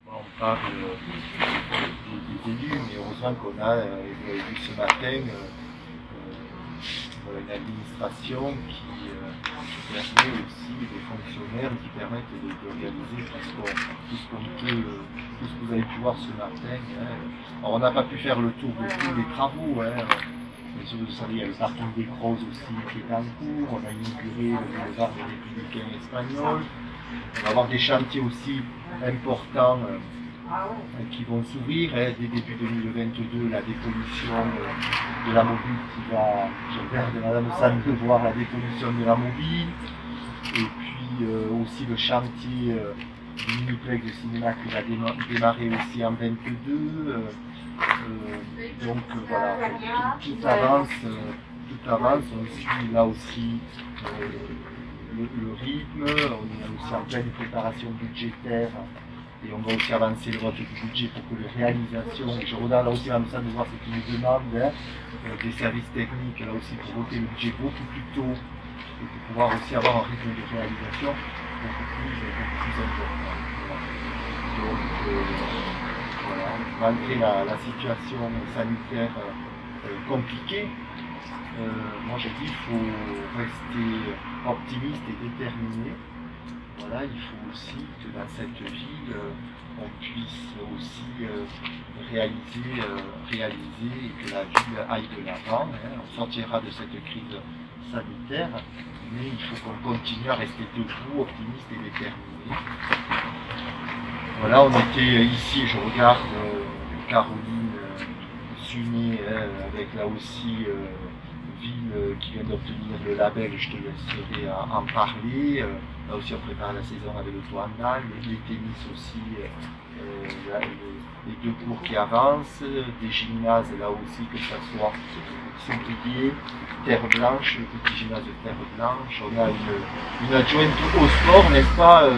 On parle des élus, mais heureusement qu'on a vu ce matin une administration qui permet aussi des fonctionnaires qui permettent de réaliser tout ce que vous avez pu voir ce matin. Hein. Alors, on n'a pas pu faire le tour de tous les travaux. Hein. Vous savez, il y a le parking des Crozes aussi qui est en cours. On a inauguré le boulevard des Républicains espagnols. On va avoir des chantiers aussi importants qui vont s'ouvrir dès début 2022, la dépollution de la mobile qui va, je regarde Madame Sand de voir la dépollution de la mobile, et puis aussi le chantier du miniplex de cinéma qui va démarrer aussi en 2022. Donc voilà, tout avance, on suit là aussi le rythme, on est aussi en pleine préparation budgétaire. Et on va aussi avancer le vote du budget pour que les réalisations, je regarde là aussi Madame Sand de voir ce qui nous demande, des services techniques, là aussi pour voter le budget beaucoup plus tôt et pour pouvoir aussi avoir un rythme de réalisation beaucoup plus important. Donc voilà, malgré la situation sanitaire compliquée, moi je dis qu'il faut rester optimiste et déterminé. Voilà, il faut aussi que dans cette ville, on puisse aussi réaliser et que la ville aille de l'avant. Hein. On sortira de cette crise sanitaire, mais il faut qu'on continue à rester debout, optimiste et déterminé. Voilà, on était ici, je regarde Caroline Sunet, avec là aussi ville qui vient d'obtenir le label, je te laisserai en parler. Là aussi on prépare la saison avec le toit andal, les tennis aussi, les deux cours qui avancent, des gymnases là aussi, que ce soit Saint-Brieuc, Terre Blanche, le petit gymnase de Terre Blanche. On a une adjointe au sport, n'est-ce pas,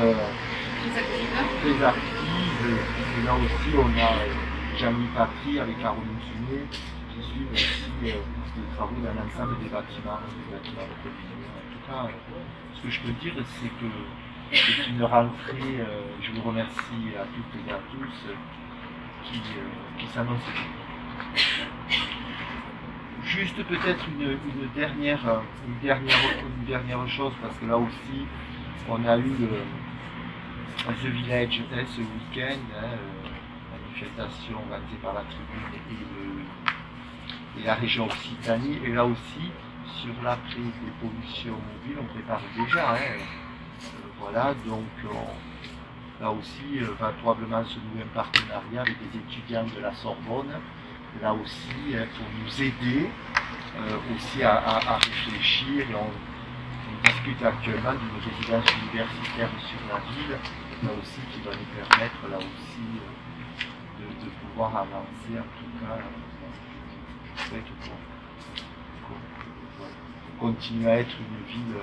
très active. Et là aussi on a Jamie Patry avec Caroline Sunet qui suivent aussi les travaux dans l'ensemble des bâtiments de commune. En tout cas, ce que je peux dire, c'est que c'est une rentrée, je vous remercie à toutes et à tous, qui s'annonce bien. Juste peut-être une dernière chose, parce que là aussi, on a eu The Village ce week-end, manifestation organisée par la Tribune et la région Occitanie, et là aussi, sur l'après-dépollution mobile, on prépare déjà. Voilà, donc là aussi, va probablement se nouer un partenariat avec des étudiants de la Sorbonne, là aussi, pour nous aider aussi à réfléchir. Et on discute actuellement d'une résidence universitaire sur la ville, là aussi, qui va nous permettre, là aussi, de pouvoir avancer, en tout cas, pour continuer à être une ville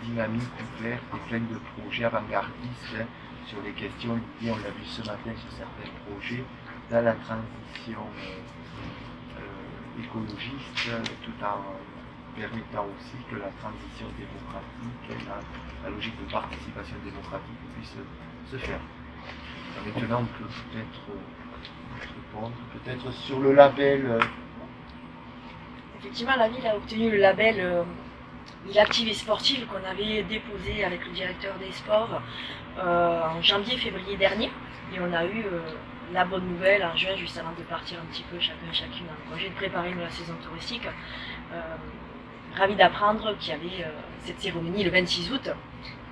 dynamique, ouverte et pleine de projets avant-gardistes sur les questions liées, on l'a vu ce matin sur certains projets, dans la transition écologiste, tout en permettant aussi que la transition démocratique, la logique de participation démocratique puisse se faire. Maintenant, on peut peut-être répondre, peut-être sur le label. Effectivement, la ville a obtenu le label Ville active et sportive qu'on avait déposé avec le directeur des sports en janvier-février dernier. Et on a eu la bonne nouvelle en juin, juste avant de partir un petit peu chacune en congé, de préparer la saison touristique. Ravi d'apprendre qu'il y avait cette cérémonie le 26 août,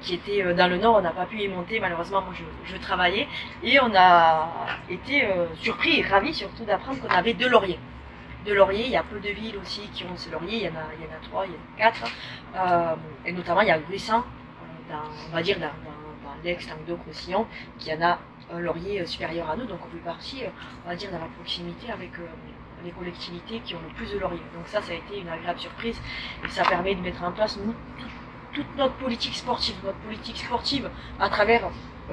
qui était dans le nord. On n'a pas pu y monter, malheureusement, moi je travaillais. Et on a été surpris et ravis surtout d'apprendre qu'on avait 2 lauriers. De lauriers, il y a peu de villes aussi qui ont ce laurier, il y en a 3, il y en a 4, et notamment il y a Gruissan, on va dire dans l'ex-Languedoc-Roussillon, qui en a un laurier supérieur à nous, donc on fait partie, on va dire, dans la proximité avec les collectivités qui ont le plus de lauriers. Donc ça a été une agréable surprise, et ça permet de mettre en place toute notre politique sportive à travers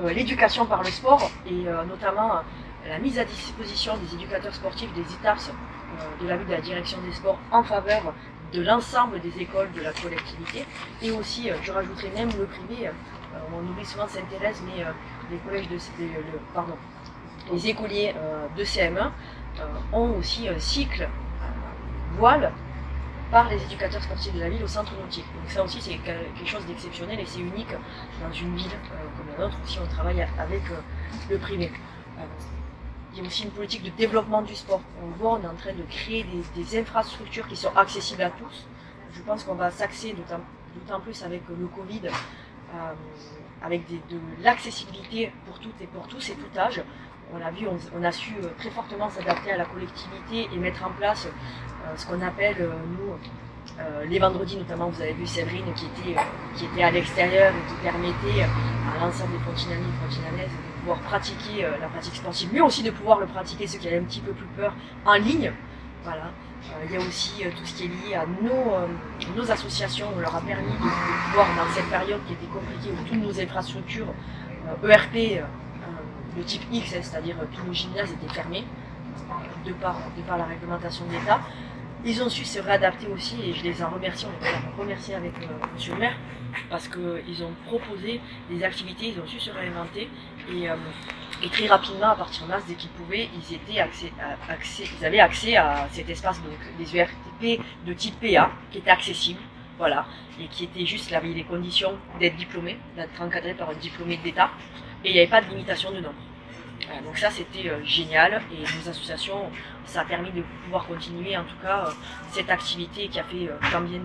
l'éducation par le sport, et notamment la mise à disposition des éducateurs sportifs des ETAPS de la direction des sports en faveur de l'ensemble des écoles de la collectivité, et aussi, je rajouterai même le privé, on oublie souvent Sainte-Thérèse, mais les collèges les écoliers de CM1 ont aussi un cycle voile par les éducateurs sportifs de la ville au centre nautique. Donc ça aussi c'est quelque chose d'exceptionnel et c'est unique dans une ville comme la nôtre, si on travaille avec le privé. Il y a aussi une politique de développement du sport. On voit, on est en train de créer des infrastructures qui sont accessibles à tous. Je pense qu'on va s'axer d'autant plus avec le Covid, avec de l'accessibilité pour toutes et pour tous et tout âge. On l'a vu, on a su très fortement s'adapter à la collectivité et mettre en place ce qu'on appelle, nous, les vendredis notamment, vous avez vu Séverine qui était à l'extérieur et qui permettait à l'ensemble des Frontinanais et Frontinanaises de pouvoir pratiquer la pratique sportive, mais aussi de pouvoir le pratiquer, ceux qui avaient un petit peu plus peur, en ligne. Voilà. Il y a aussi tout ce qui est lié à nos associations. On leur a permis de pouvoir, dans cette période qui était compliquée, où toutes nos infrastructures ERP, de type X, c'est-à-dire tous nos gymnases étaient fermés, de par la réglementation de l'État. Ils ont su se réadapter aussi, et je les en remercie, on les a remerciés avec monsieur le maire, parce qu'ils ont proposé des activités, ils ont su se réinventer, et très rapidement, à partir de mars, dès qu'ils pouvaient, ils avaient accès à cet espace, donc des ERP de type PA, qui était accessible, voilà, et qui était juste, là, il y avait les conditions d'être diplômé, d'être encadré par un diplômé d'État, et il n'y avait pas de limitation de nombre. Donc ça c'était génial, et nos associations, ça a permis de pouvoir continuer en tout cas cette activité qui a fait tant bien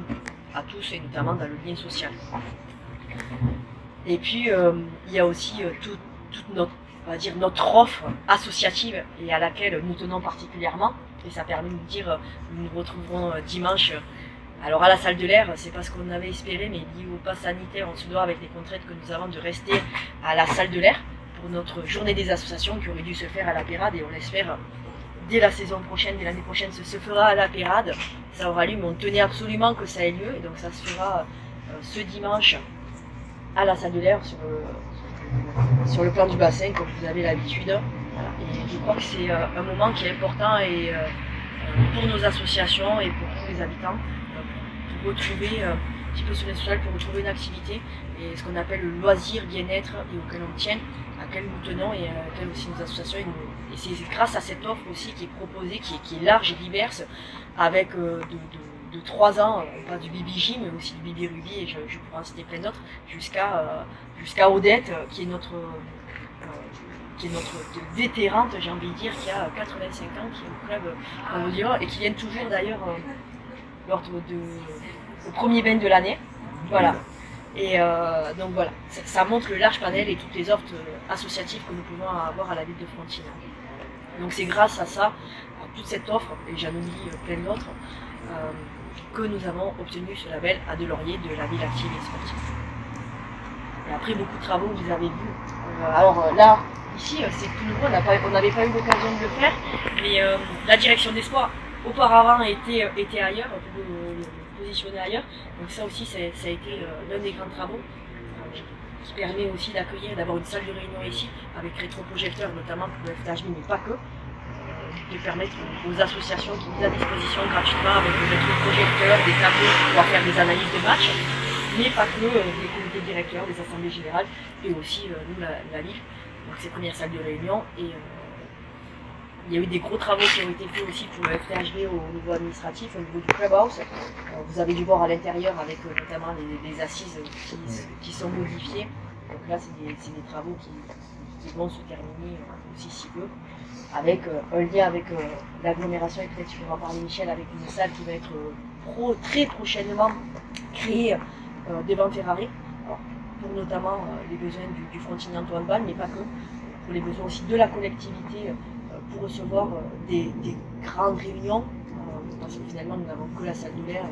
à tous, et notamment dans le lien social. Et puis il y a aussi toute notre offre associative, et à laquelle nous tenons particulièrement, et ça permet de nous dire, nous nous retrouverons dimanche. Alors à la salle de l'air, c'est pas ce qu'on avait espéré, mais lié au pass sanitaire, on se doit, avec les contraintes que nous avons, de rester à la salle de l'air pour notre journée des associations qui aurait dû se faire à la Pérade, et on l'espère dès la saison prochaine, dès l'année prochaine, se fera à la Pérade. Ça aura lieu, mais on tenait absolument que ça ait lieu, et donc ça se fera ce dimanche à la salle de l'air sur le plan du bassin, comme vous avez l'habitude. Voilà. Et je crois que c'est un moment qui est important, et pour nos associations et pour tous les habitants, pour retrouver un petit peu ce lien social, pour retrouver une activité, et ce qu'on appelle le loisir bien-être, et auquel on tient, à laquelle nous tenons, et à laquelle aussi nos associations, et c'est grâce à cette offre aussi qui est proposée, qui est large et diverse, avec de 3 ans, pas du BBJ, mais aussi du Bibi Ruby, et je pourrais en citer plein d'autres, jusqu'à Odette, qui est notre vétérante, j'ai envie de dire, qui a 85 ans, qui est au club, et qui vient toujours d'ailleurs lors au premier bain de l'année. Voilà. Et donc voilà, ça montre le large panel et toutes les offres associatives que nous pouvons avoir à la ville de Frontignan. Donc c'est grâce à ça, à toute cette offre, et j'en oublie plein d'autres, que nous avons obtenu ce label A de Laurier de la ville active et sportive. Et après beaucoup de travaux, vous avez vu. Alors là, ici, c'est tout nouveau, on n'avait pas eu l'occasion de le faire, mais la direction des sports auparavant était ailleurs, positionné ailleurs. Donc ça aussi, ça a été l'un des grands travaux qui permet aussi d'avoir une salle de réunion ici, avec rétroprojecteurs, notamment pour le FTHB, mais pas que, de permettre aux associations qui misent à disposition gratuitement, avec des rétroprojecteurs, des tableaux pour pouvoir faire des analyses de matchs, mais pas que, des comités directeurs, des assemblées générales, et aussi nous, la ville, donc ces premières salles de réunion. Et il y a eu des gros travaux qui ont été faits aussi pour le FTHB au niveau administratif, au niveau du clubhouse. Vous avez dû voir à l'intérieur, avec notamment les assises qui sont modifiées. Donc là, c'est des travaux qui vont se terminer aussi si peu, avec un lien avec l'agglomération, et peut-être tu pourras en parler, Michel, avec une salle qui va être très prochainement créée devant Ferrari, pour notamment les besoins du Frontignan handball, mais pas que, pour les besoins aussi de la collectivité, pour recevoir des grandes réunions, parce que finalement nous n'avons que la salle de l'air,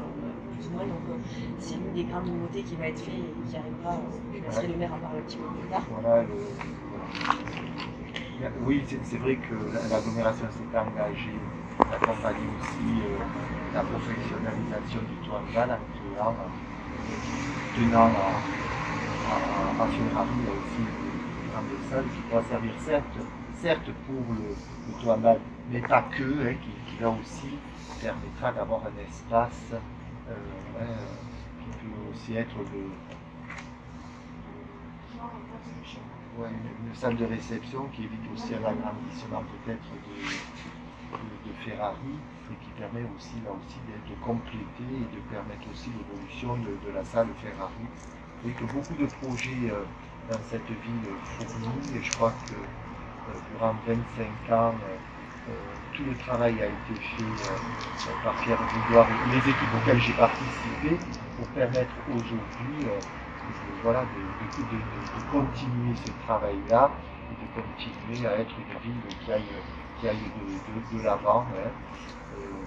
plus ou moins, donc c'est l'une des grandes nouveautés qui va être faite et qui arrivera. Je laisserai le maire en parler un petit peu plus tard. Voilà, oui, c'est vrai que l'agglomération s'est engagée à accompagner aussi la professionnalisation du handball en tenant à Ferrari aussi une grande salle qui pourra servir certes pour le handball, mais pas que, qui là aussi permettra d'avoir un espace qui peut aussi être une salle de réception qui évite aussi un agrandissement peut-être de Ferrari et qui permet aussi là aussi de compléter et de permettre aussi l'évolution de la salle Ferrari. Vous voyez que beaucoup de projets dans cette ville fournis et je crois que durant 25 ans tout le travail a été fait par Pierre Goudoir et les équipes auxquelles j'ai participé pour permettre aujourd'hui voilà, de continuer ce travail-là et de continuer à être une ville qui aille de l'avant. Hein.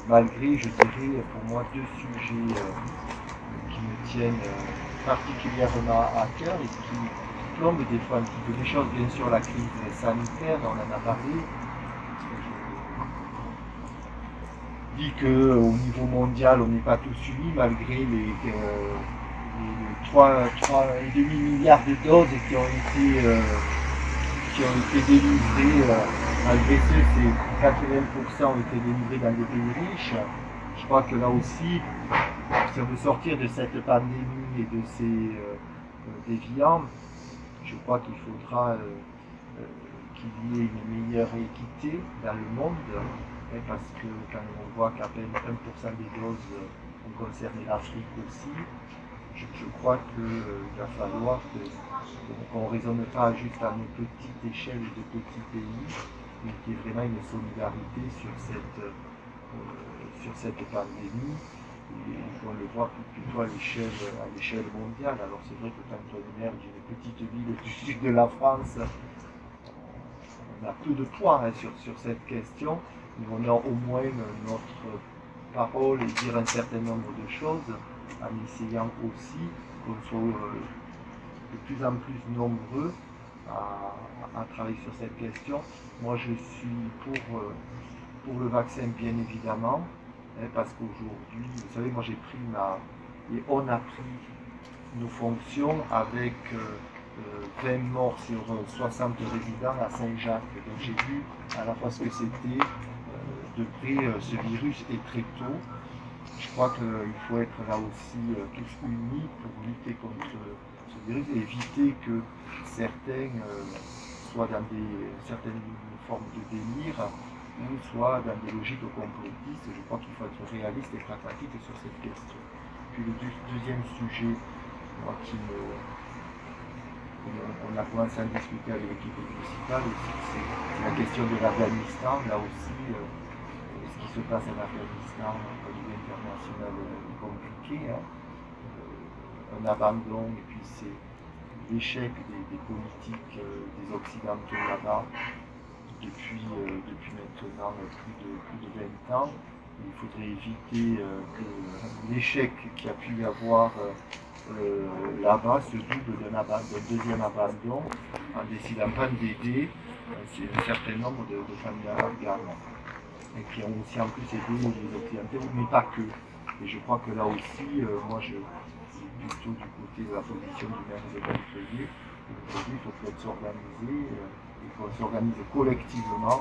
Malgré, je dirais, pour moi, deux sujets qui me tiennent particulièrement à cœur et qui plombent des fois un petit peu les choses. Bien sûr, la crise sanitaire, on en a parlé. Je dis qu'au niveau mondial, on n'est pas tous unis, malgré les 3,5 milliards de doses qui ont été délivrées. Malgré ce, 80% ont été délivrés dans des pays riches. Je crois que là aussi, si on veut sortir de cette pandémie et de ces déviants, je crois qu'il faudra qu'il y ait une meilleure équité dans le monde, parce que quand on voit qu'à peine 1% des doses ont concerné l'Afrique aussi, je crois qu'il va falloir qu'on ne raisonne pas juste à une petite échelle de petits pays, mais qu'il y ait vraiment une solidarité sur cette pandémie. Et on le voit plutôt à l'échelle mondiale. Alors c'est vrai que quand on est maire d'une petite ville du sud de la France, on a peu de poids sur cette question, mais on a au moins notre parole et dire un certain nombre de choses en essayant aussi qu'on soit de plus en plus nombreux à travailler sur cette question. Moi je suis pour le vaccin bien évidemment, parce qu'aujourd'hui, vous savez, moi j'ai pris et on a pris nos fonctions avec 20 morts sur 60 résidents à Saint-Jacques. Donc j'ai vu à la fois ce que c'était de près ce virus et très tôt. Je crois qu'il faut être là aussi tous unis pour lutter contre ce virus et éviter que certains soient dans certaines formes de délire ou soit dans des logiques complotistes. Je crois qu'il faut être réaliste et pragmatique sur cette question. Puis le deuxième sujet, moi, on a commencé à discuter avec l'équipe municipale aussi, c'est la question de l'Afghanistan. Là aussi, ce qui se passe en Afghanistan au niveau international est compliqué. Hein. Un abandon et puis c'est l'échec des politiques des Occidentaux là-bas depuis maintenant plus de 20 ans. Il faudrait éviter que l'échec qu'il y a pu y avoir là-bas se double d'un deuxième abandon en décidant pas d'aider un certain nombre de familles afghanes et qui ont aussi en plus aidé les Occidentaux, mais pas que. Et je crois que là aussi, moi je suis plutôt du côté de la position du maire de Montpellier. Aujourd'hui, il faut peut-être s'organiser et qu'on s'organise collectivement